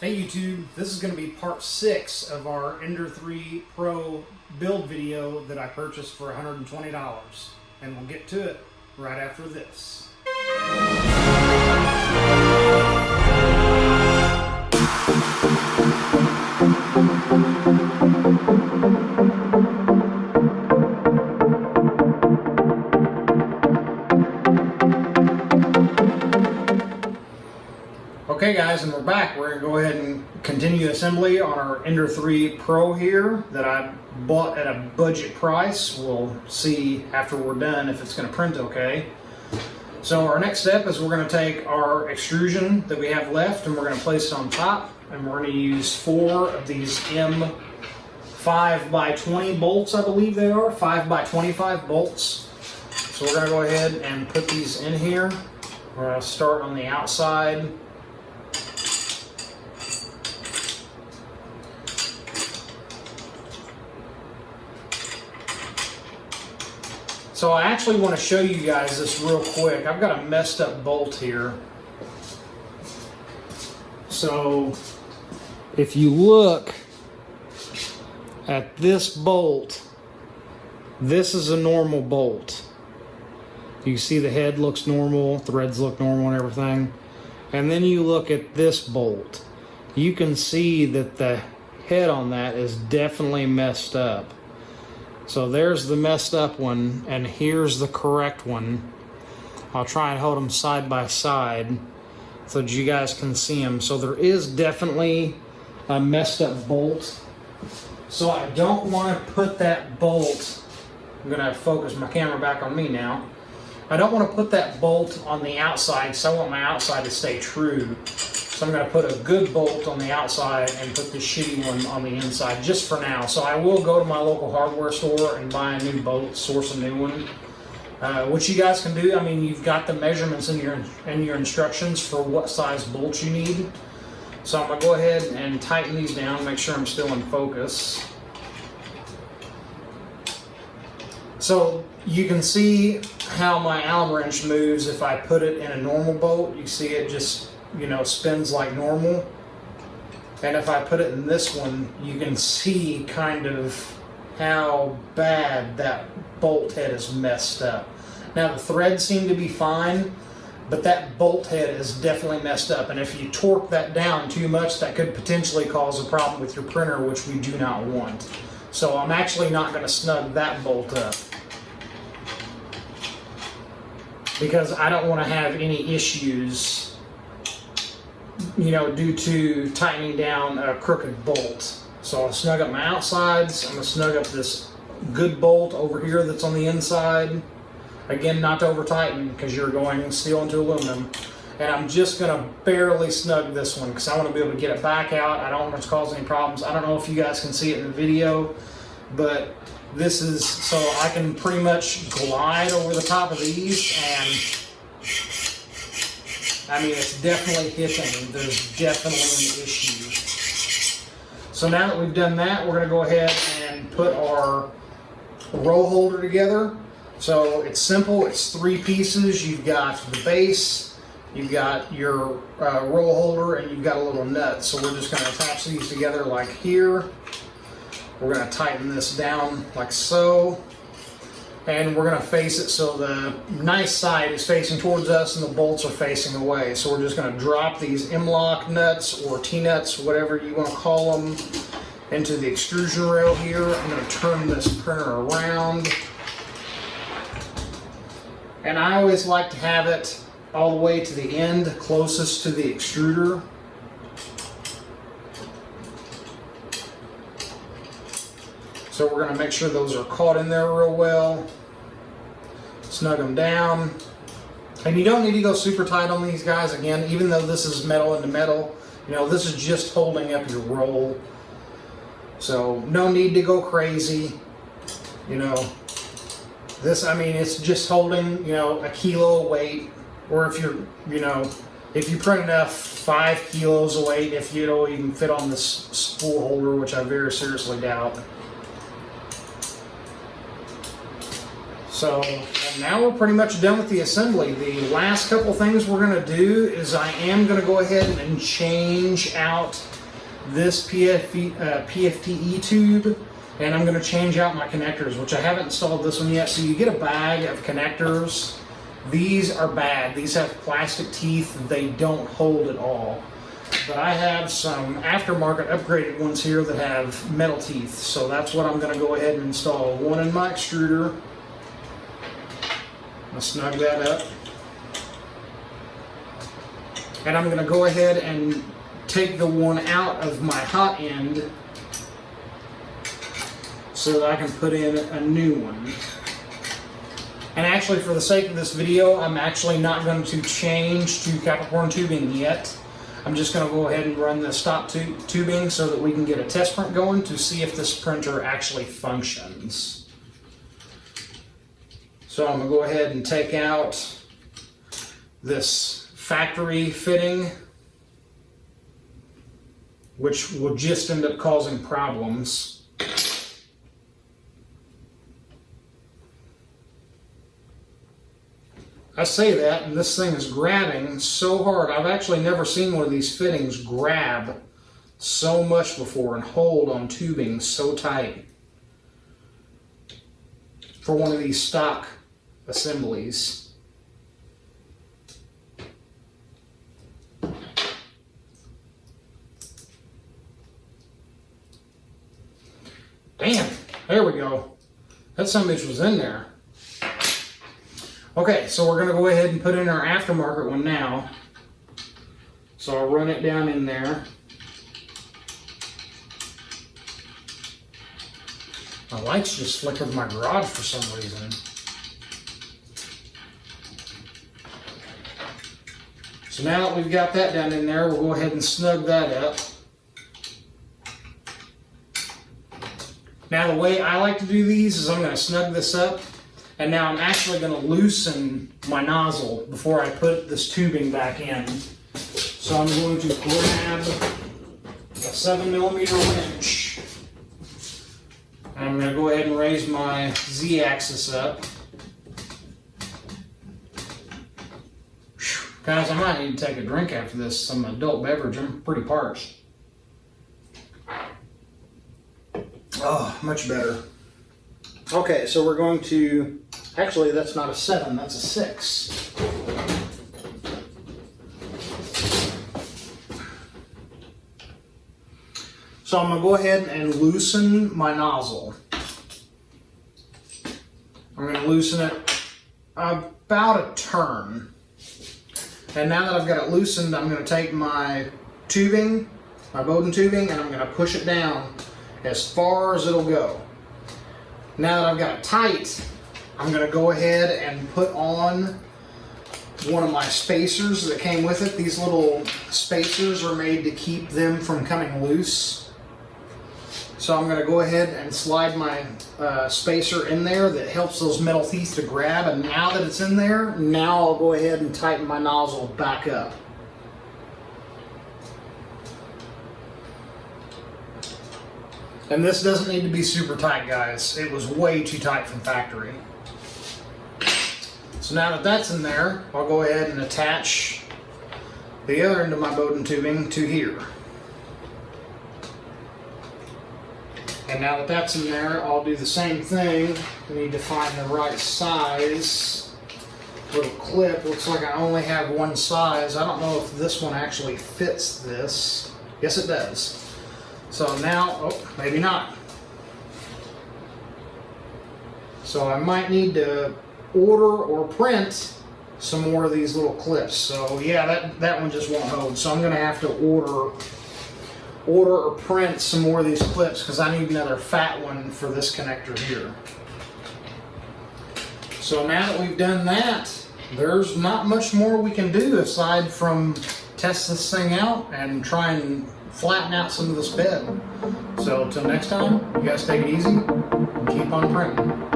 Hey YouTube, this is going to be part 6 of our Ender 3 Pro build video that I purchased for $120, and we'll get to it right after this. Okay guys, and we're back. We're going to go ahead and continue assembly on our Ender 3 Pro here that I bought at a budget price. We'll see after we're done if it's going to print okay. So our next step is we're going to take our extrusion that we have left and we're going to place it on top, and we're going to use 4 of these M5x20 bolts, I believe they are, 5x25 bolts. So we're going to go ahead and put these in here. We're going to start on the outside. So I actually want to show you guys this real quick. I've got a messed up bolt here. So if you look at this bolt, this is a normal bolt. You see the head looks normal, threads look normal and everything. And then you look at this bolt. You can see that the head on that is definitely messed up. So there's the messed up one, and here's the correct one. I'll try and hold them side by side so that you guys can see them. So there is definitely a messed up bolt. So I don't want to put that bolt, I'm going to focus my camera back on me now. I don't want to put that bolt on the outside because I want my outside to stay true. So I'm going to put a good bolt on the outside and put the shitty one on the inside just for now. So I will go to my local hardware store and buy a new bolt, source a new one. Which you guys can do. I mean, you've got the measurements in your instructions for what size bolts you need. So I'm going to go ahead and tighten these down, make sure I'm still in focus. So you can see how my Allen wrench moves if I put it in a normal bolt. You see it just, you know, spins like normal. And if I put it in this one, you can see kind of how bad that bolt head is messed up. Now the threads seem to be fine, but that bolt head is definitely messed up. And if you torque that down too much, that could potentially cause a problem with your printer, which we do not want. So I'm actually not going to snug that bolt up, because I don't want to have any issues, you know, due to tightening down a crooked bolt. So I'll snug up my outsides. I'm going to snug up this good bolt over here that's on the inside. Again, not to over tighten because you're going steel into aluminum. And I'm just going to barely snug this one because I want to be able to get it back out. I don't want it to cause any problems. I don't know if you guys can see it in the video, but this is so I can pretty much glide over the top of these, and I mean, it's definitely hitting. There's definitely an issue. So now that we've done that, we're going to go ahead and put our roll holder together. So it's simple. It's 3 pieces. You've got the base, you've got your roll holder, and you've got a little nut. So we're just going to attach these together like here. We're going to tighten this down like so, and we're going to face it so the nice side is facing towards us and the bolts are facing away. So we're just going to drop these M-lock nuts or T-nuts, whatever you want to call them, into the extrusion rail here. I'm going to turn this printer around, and I always like to have it all the way to the end, closest to the extruder. So we're going to make sure those are caught in there real well. Snug them down. And you don't need to go super tight on these guys. Again, even though this is metal into metal, you know, this is just holding up your roll. So no need to go crazy. You know, this, I mean, it's just holding, you know, a kilo of weight. Or if you're, you know, if you print enough, 5 kilos of weight, if you know, you can fit on this spool holder, which I very seriously doubt. So, and now we're pretty much done with the assembly. The last couple things we're going to do is I am going to go ahead and change out this PFTE tube, and I'm going to change out my connectors, which I haven't installed this one yet. So you get a bag of connectors. These are bad. These have plastic teeth. They don't hold at all. But I have some aftermarket upgraded ones here that have metal teeth. So that's what I'm going to go ahead and install. One in my extruder. I'll snug that up. And I'm going to go ahead and take the one out of my hot end so that I can put in a new one. And actually, for the sake of this video, I'm actually not going to change to Capricorn tubing yet. I'm just going to go ahead and run the stop tubing so that we can get a test print going to see if this printer actually functions. So I'm going to go ahead and take out this factory fitting, which will just end up causing problems. I say that, and this thing is grabbing so hard. I've actually never seen one of these fittings grab so much before and hold on tubing so tight for one of these stock assemblies. Damn, there we go. That sumbitch was in there. Okay, so we're going to go ahead and put in our aftermarket one now. So I'll run it down in there. My lights just flickered in my garage for some reason. So now that we've got that down in there, we'll go ahead and snug that up. Now the way I like to do these is I'm going to snug this up. And now I'm actually going to loosen my nozzle before I put this tubing back in. So I'm going to grab a 7mm wrench. I'm going to go ahead and raise my Z-axis up. Guys, I might need to take a drink after this, some adult beverage. I'm pretty parched. Oh, much better. Okay, so we're going to, actually that's not a 7, that's a 6. So I'm going to go ahead and loosen my nozzle. I'm going to loosen it about a turn. And now that I've got it loosened, I'm going to take my tubing, my Bowden tubing, and I'm going to push it down as far as it'll go. Now that I've got it tight, I'm going to go ahead and put on one of my spacers that came with it. These little spacers are made to keep them from coming loose. So I'm going to go ahead and slide my spacer in there that helps those metal teeth to grab. And now that it's in there, now I'll go ahead and tighten my nozzle back up. And this doesn't need to be super tight, guys. It was way too tight from factory. So now that that's in there, I'll go ahead and attach the other end of my Bowden tubing to here. And now that that's in there, I'll do the same thing. I need to find the right size little clip. Looks like I only have one size. I don't know if this one actually fits this. Yes, it does. So now, oh, maybe not. So I might need to order or print some more of these little clips. So yeah, that one just won't hold. So I'm going to have to order or print some more of these clips because I need another fat one for this connector here. So now that we've done that, there's not much more we can do aside from test this thing out and try and flatten out some of this bed. So until next time, you guys take it easy and keep on printing.